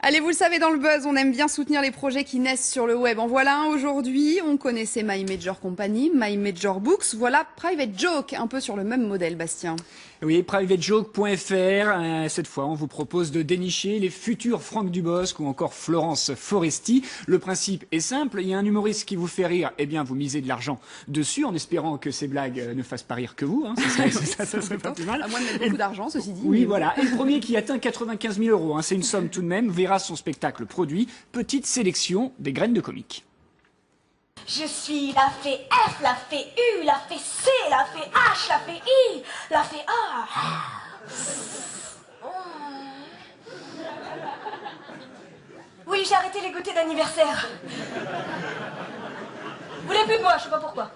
Allez, vous le savez, dans le buzz, on aime bien soutenir les projets qui naissent sur le web. En voilà un aujourd'hui. On connaissait My Major Company, My Major Books. Voilà Private Joke, un peu sur le même modèle, Bastien. Oui, privatejoke.fr. Cette fois, on vous propose de dénicher les futurs Franck Dubosc ou encore Florence Foresti. Le principe est simple. Il y a un humoriste qui vous fait rire. Eh bien, vous misez de l'argent dessus en espérant que ces blagues ne fassent pas rire que vous. Hein. Ça serait pas plus mal. À moins de mettre beaucoup d'argent, ceci dit. Oui, voilà. Et le premier qui atteint 95 000 €, hein, c'est une somme tout de même, verra son spectacle produit. Petite sélection des graines de comiques. Je suis la fée F, la fée U, la fée C, la fée H, la fée I, la fée A. Oui, j'ai arrêté les goûters d'anniversaire. Vous voulez plus de moi, je sais pas pourquoi.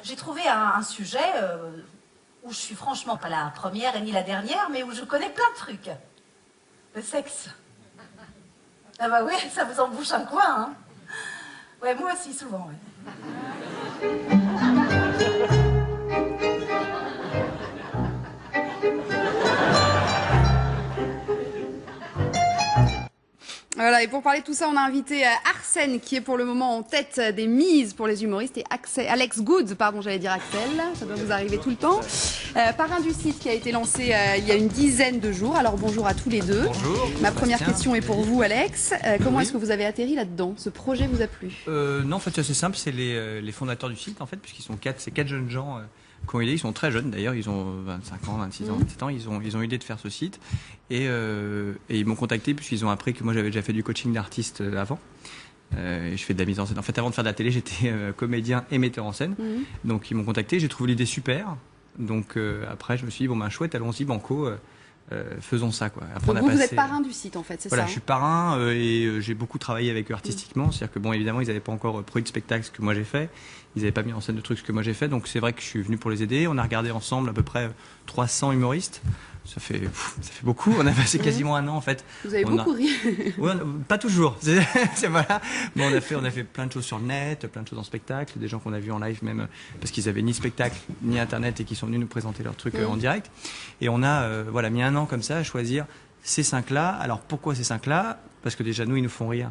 J'ai trouvé un sujet où je suis franchement pas la première et ni la dernière, mais où je connais plein de trucs. Le sexe. Ah bah oui, ça vous embouche un coin, hein. Ouais, moi aussi, souvent, ouais. Voilà, et pour parler de tout ça, on a invité Arsène, qui est pour le moment en tête des mises pour les humoristes, et Alex Good, pardon, j'allais dire Axel, ça doit vous arriver tout le temps. Parrain du site qui a été lancé il y a une dizaine de jours. Alors bonjour à tous les deux. Bonjour. Ma première question est pour vous, Alex. Comment est-ce que vous avez atterri là-dedans? Ce projet vous a plu? Non, en fait, c'est assez simple. C'est les fondateurs du site, en fait, puisqu'ils sont c'est quatre jeunes gens qui ont aidé. Ils sont très jeunes, d'ailleurs. Ils ont 25 ans, 26 ans, 27 ans. Ils ont eu l'idée de faire ce site. Et ils m'ont contacté puisqu'ils ont appris que moi, j'avais déjà fait du coaching d'artistes avant. Et je fais de la mise en scène. En fait, avant de faire de la télé, j'étais comédien et metteur en scène. Donc, ils m'ont contacté. J'ai trouvé l'idée super. Donc, après, je me suis dit, bon, ben, chouette, allons-y, banco. Faisons ça, quoi. Après, donc vous êtes parrain du site, en fait, c'est voilà, ça? Je suis parrain et j'ai beaucoup travaillé avec eux artistiquement. C'est-à-dire que, bon, évidemment, ils n'avaient pas encore produit de spectacle ce que moi j'ai fait. Ils n'avaient pas mis en scène de trucs ce que moi j'ai fait. Donc, c'est vrai que je suis venu pour les aider. On a regardé ensemble à peu près 300 humoristes. Ça fait beaucoup. On a passé quasiment un an, en fait. Vous avez beaucoup ri. Ouais, pas toujours. Voilà. Mais on a fait plein de choses sur le net, plein de choses en spectacle, des gens qu'on a vus en live même parce qu'ils avaient ni spectacle ni internet et qui sont venus nous présenter leurs trucs en direct. Et on a voilà, mis un an comme ça à choisir ces 5-là. Alors pourquoi ces 5-là? Parce que déjà nous, ils nous font rire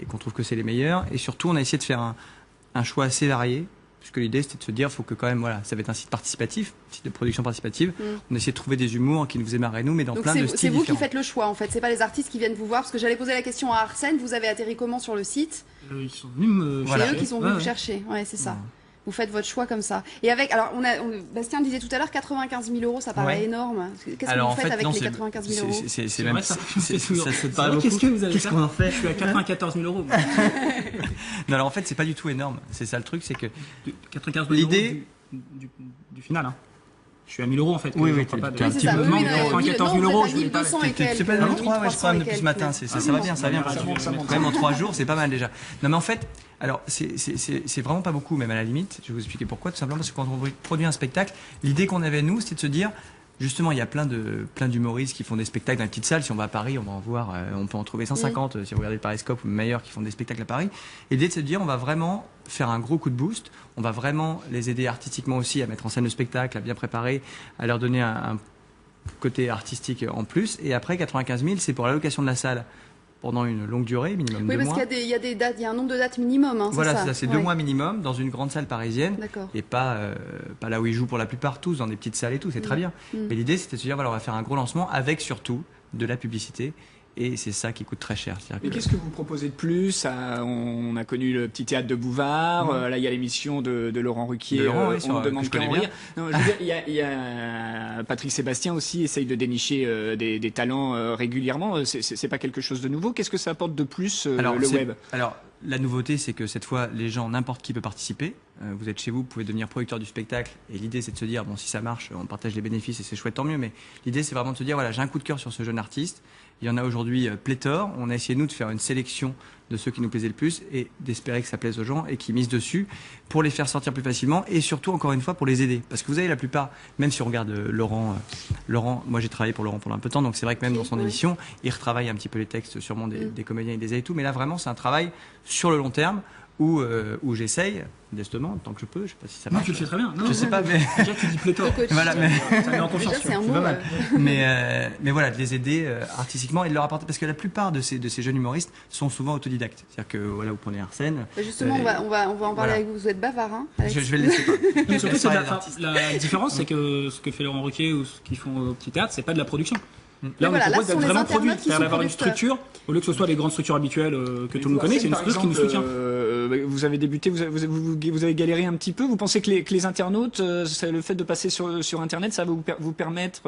et qu'on trouve que c'est les meilleurs. Et surtout, on a essayé de faire un choix assez varié. Puisque l'idée c'était de se dire, faut que quand même, voilà, ça va être un site participatif, un site de production participative. On a essayé de trouver des humours qui nous faisaient marrer nous, mais dans plein de styles différents. C'est vous qui faites le choix en fait, c'est pas les artistes qui viennent vous voir, parce que j'allais poser la question à Arsène, vous avez atterri comment sur le site? Ils sont venus me chercher. C'est eux qui sont venus vous chercher, ouais, c'est ça. Vous faites votre choix comme ça. Et avec, alors, Bastien disait tout à l'heure, 95 000 €, ça paraît énorme. Qu'est-ce que vous faites avec les 95 000 €? C'est même ça. Qu'est-ce qu'on en fait? Je suis à 94 000 €. Non, alors en fait, c'est pas du tout énorme. C'est ça le truc, c'est que 95 000 € du final. Hein. Je suis à 1 000 € en fait. Oui, un petit peu moins. 94 000 €. C'est pas 1,3 €, ouais, je crois, depuis ce matin. Ça va bien, ça vient. Quand même en 3 jours, c'est pas mal déjà. Non, mais en fait, alors c'est vraiment pas beaucoup, même à la limite. Je vais vous expliquer pourquoi. Tout simplement parce que quand on produit un spectacle, l'idée qu'on avait nous, c'était de se dire. Justement, il y a plein d'humoristes qui font des spectacles dans les petites salles. Si on va à Paris, on va en voir, on peut en trouver 150 si vous regardez le Periscope ou meilleurs qui font des spectacles à Paris. Et l'idée de se dire, on va vraiment faire un gros coup de boost. On va vraiment les aider artistiquement aussi à mettre en scène le spectacle, à bien préparer, à leur donner un côté artistique en plus. Et après, 95 000, c'est pour la location de la salle pendant une longue durée, minimum 2 mois. Oui, parce qu'il y a des dates, il y a un nombre de dates minimum. Hein, voilà, c'est ça. C'est 2 mois minimum dans une grande salle parisienne. Et pas là où ils jouent pour la plupart tous, dans des petites salles et tout, c'est très bien. Mais l'idée, c'était de se dire, voilà, on va faire un gros lancement avec surtout de la publicité. Et c'est ça qui coûte très cher. Mais qu'est-ce que vous proposez de plus? On a connu le petit théâtre de Bouvard. Là, il y a l'émission de Laurent Ruquier. On ne demande qu'à en rire. Non, je veux dire, il y a Patrick Sébastien aussi essaye de dénicher des talents régulièrement. C'est pas quelque chose de nouveau. Qu'est-ce que ça apporte de plus le web? Alors, la nouveauté, c'est que cette fois, les gens, n'importe qui peut participer. Vous êtes chez vous, vous pouvez devenir producteur du spectacle. Et l'idée, c'est de se dire, bon, si ça marche, on partage les bénéfices et c'est chouette, tant mieux. Mais l'idée, c'est vraiment de se dire, voilà, j'ai un coup de cœur sur ce jeune artiste. Il y en a aujourd'hui pléthore. On a essayé, nous, de faire une sélection de ceux qui nous plaisaient le plus et d'espérer que ça plaise aux gens et qu'ils misent dessus pour les faire sortir plus facilement et surtout, encore une fois, pour les aider. Parce que vous avez la plupart, même si on regarde Laurent, moi j'ai travaillé pour Laurent pendant un peu de temps, donc c'est vrai que même dans son émission, il retravaille un petit peu les textes sûrement des comédiens, il les a et tout. Mais là, vraiment, c'est un travail sur le long terme où j'essaye, modestement, tant que je peux, je sais pas si ça marche. Non, tu le fais très bien. Non, je sais pas, mais... Déjà, tu dis pléthore. Voilà, mais... Ça met en confiance. Déjà, c'est un mot, pas mal. Mais voilà, de les aider artistiquement et de leur apporter... Parce que la plupart de ces jeunes humoristes sont souvent autodidactes. C'est-à-dire que, voilà, vous prenez Arsène... Justement, on va en parler avec vous. Vous êtes bavard, hein, Alex. Je vais le laisser pas. Mais surtout, la différence, c'est que ce que fait Laurent Ruquier ou ce qu'ils font au Petit Théâtre, c'est pas de la production. Là, on propose d'être vraiment produit, c'est-à-dire d'avoir une structure, au lieu que ce soit les grandes structures habituelles que tout le monde connaît, c'est une structure qui nous soutient. Vous avez débuté, vous avez galéré un petit peu. Vous pensez que les internautes, le fait de passer sur Internet, ça va vous permettre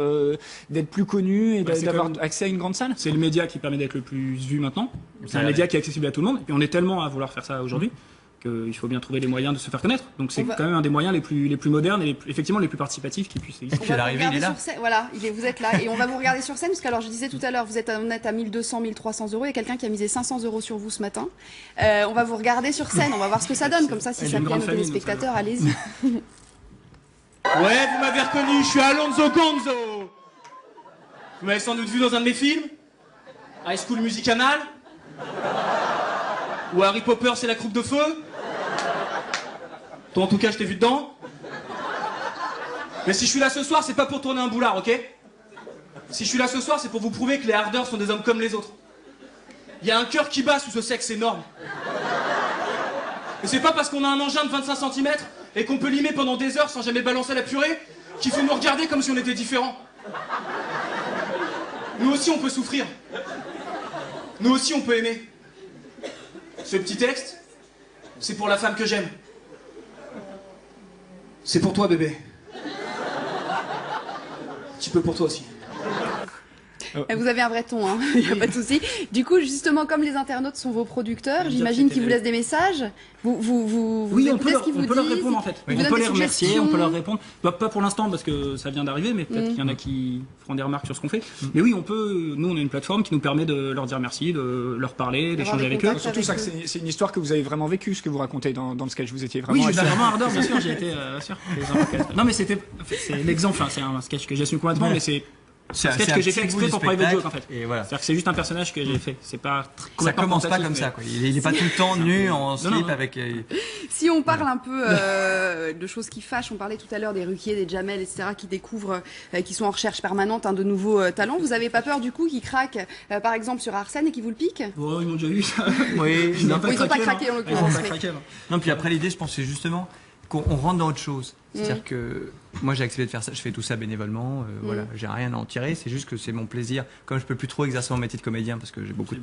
d'être plus connus et d'avoir accès à une grande salle? C'est le média qui permet d'être le plus vu maintenant. C'est un média qui est accessible à tout le monde. Et puis on est tellement à vouloir faire ça aujourd'hui qu'il faut bien trouver les moyens de se faire connaître. Donc c'est quand même un des moyens les plus modernes et effectivement les plus participatifs qui puissent exister. Et puis à l'arrivée, il est là. Voilà, vous êtes là. Et on va vous regarder sur scène, parce que alors je disais tout à l'heure, vous êtes honnête à 1200, 1300 euros. Il y a quelqu'un qui a misé 500 € sur vous ce matin. On va vous regarder sur scène, on va voir ce que ça donne. Comme ça, si ça plaît aux téléspectateurs, allez-y. Ouais, vous m'avez reconnu, je suis Alonso Gonzo. Vous m'avez sans doute vu dans un de mes films, High School Musical, ou Harry Potter, c'est la croupe de feu. Toi, en tout cas, je t'ai vu dedans. Mais si je suis là ce soir, c'est pas pour tourner un boulard, ok? Si je suis là ce soir, c'est pour vous prouver que les hardeurs sont des hommes comme les autres. Il y a un cœur qui bat sous ce sexe énorme. Et c'est pas parce qu'on a un engin de 25 cm et qu'on peut limer pendant des heures sans jamais balancer la purée qu'il faut nous regarder comme si on était différents. Nous aussi, on peut souffrir. Nous aussi, on peut aimer. Ce petit texte, c'est pour la femme que j'aime. C'est pour toi, bébé. Un petit peu pour toi aussi. Vous avez un vrai ton, hein. Il n'y a pas de souci. Du coup, justement, comme les internautes sont vos producteurs, j'imagine qu'ils vous laissent des messages. Oui, on peut leur répondre en fait. Oui. On peut les remercier, on peut leur répondre. Pas pour l'instant parce que ça vient d'arriver, mais peut-être qu'il y en a qui feront des remarques sur ce qu'on fait. Mais oui, nous on a une plateforme qui nous permet de leur dire merci, de leur parler, d'échanger avec eux. Surtout ça, c'est une histoire que vous avez vraiment vécue, ce que vous racontez dans le sketch. Vous étiez vraiment. Oui, je suis vraiment ardeur, bien sûr. J'ai été sûr. Non, mais c'est l'exemple. Enfin, c'est un sketch que j'assume complètement, mais c'est un sketch que j'ai fait exprès pour Private Joke en fait. Et voilà. C'est-à-dire que c'est juste un personnage que j'ai fait. C'est pas ça commence pas comme ça quoi. Il est pas tout le temps nu en slip avec. Si on parle un peu de choses qui fâchent, on parlait tout à l'heure des Ruquier, des Jamel, etc. qui découvrent, qui sont en recherche permanente de nouveaux talents. Vous avez pas peur du coup qu'ils craquent, par exemple sur Arsène et qu'ils vous le piquent? Oh, ils m'ont déjà eu ça. Oui. Ils n'ont pas craqué en l'occurrence. Non, puis après l'idée, je pense, c'est justement qu'on rentre dans autre chose. C'est-à-dire que moi j'ai accepté de faire ça, je fais tout ça bénévolement, voilà, j'ai rien à en tirer, c'est juste que c'est mon plaisir. Comme je peux plus trop exercer mon métier de comédien parce que j'ai beaucoup de...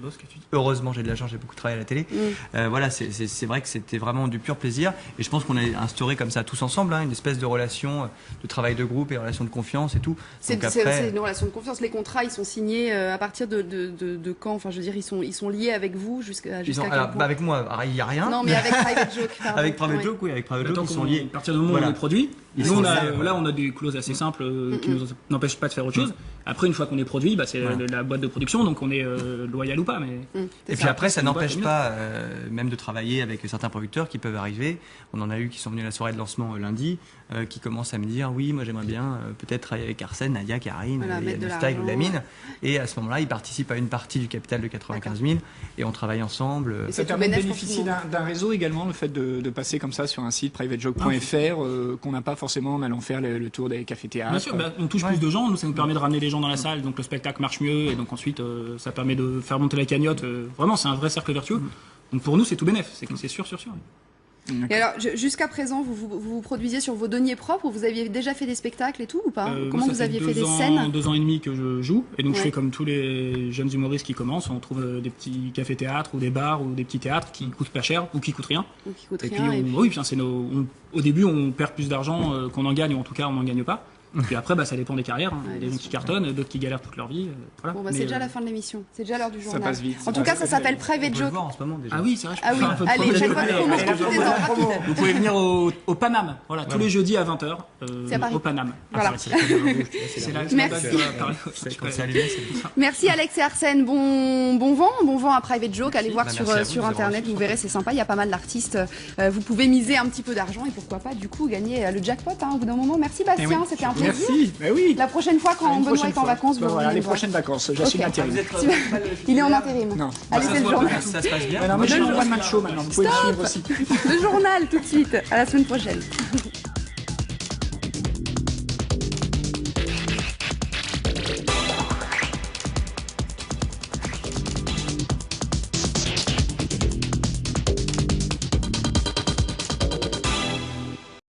Heureusement j'ai de la chance, j'ai beaucoup travaillé à la télé. Voilà, c'est vrai que c'était vraiment du pur plaisir et je pense qu'on a instauré comme ça tous ensemble une espèce de relation de travail de groupe et relation de confiance et tout. C'est une relation de confiance. Les contrats ils sont signés à partir de quand? Enfin je veux dire ils sont liés avec vous jusqu'à quel point? Avec moi il n'y a rien. Non mais avec Private Joke. Avec Private Joke, oui, avec Private Joke ils sont liés. À partir du moment où on est produit, nous, on a des clauses assez simples qui nous n'empêchent pas de faire autre chose. Après, une fois qu'on est produit, c'est la boîte de production, donc on est loyal ou pas. Mais... Et puis après, ça n'empêche pas même de travailler avec certains producteurs qui peuvent arriver. On en a eu qui sont venus à la soirée de lancement lundi, qui commencent à me dire oui, moi j'aimerais bien peut-être travailler avec Arsène, Nadia, Karine, le Style ou Lamine. Et à ce moment-là, ils participent à une partie du capital de 95 000 et on travaille ensemble. Et ça permet de bénéficier d'un réseau également, le fait de passer comme ça sur un site privatejoke.fr qu'on n'a pas forcément en allant faire le tour des cafés-théâtres. Bien sûr, on touche plus de gens, nous ça nous permet de ramener les gens dans la salle, donc le spectacle marche mieux et donc ensuite ça permet de faire monter la cagnotte. Vraiment, c'est un vrai cercle vertueux. Donc pour nous, c'est tout bénef, c'est sûr. Et alors, jusqu'à présent, vous produisiez sur vos deniers propres ou vous aviez déjà fait des spectacles et tout ou pas? Comment vous aviez fait des scènes? 2 ans et demi que je joue et donc je fais comme tous les jeunes humoristes qui commencent, on trouve des petits cafés-théâtres ou des bars ou des petits théâtres qui coûtent pas cher ou qui coûtent rien. Oui, au début on perd plus d'argent qu'on en gagne ou en tout cas on n'en gagne pas. Puis après, ça dépend des carrières. Il y a des gens qui cartonnent, d'autres qui galèrent toute leur vie. Voilà. Bon, c'est déjà la fin de l'émission. C'est déjà l'heure du journal. Ça passe vite. En tout cas, ça s'appelle Private Joke. En ce moment, déjà. Ah oui, c'est vrai. Allez, chaque fois qu'on commence, profitez-en, rapide. Vous pouvez venir au Paname. Voilà, tous les jeudis à 20h. C'est à Paris. Au Paname. Voilà. C'est là. Merci Alex et Arsène. Bon vent à Private Joke. Allez voir sur internet. Vous verrez, c'est sympa. Il y a pas mal d'artistes. Vous pouvez miser un petit peu d'argent et pourquoi pas du coup gagner le jackpot au bout d'un moment. Merci Bastien, c'était un plaisir. Merci. Mais oui. La prochaine fois, quand Benoît est en vacances, vous voilà, les prochaines vacances. J'assume l'intérim. Il est en intérim. Non. Allez, c'est le journal. Ça se passe bien. Non, mais je suis en one-man show maintenant. Vous pouvez le suivre aussi. Le journal, tout de suite. À la semaine prochaine.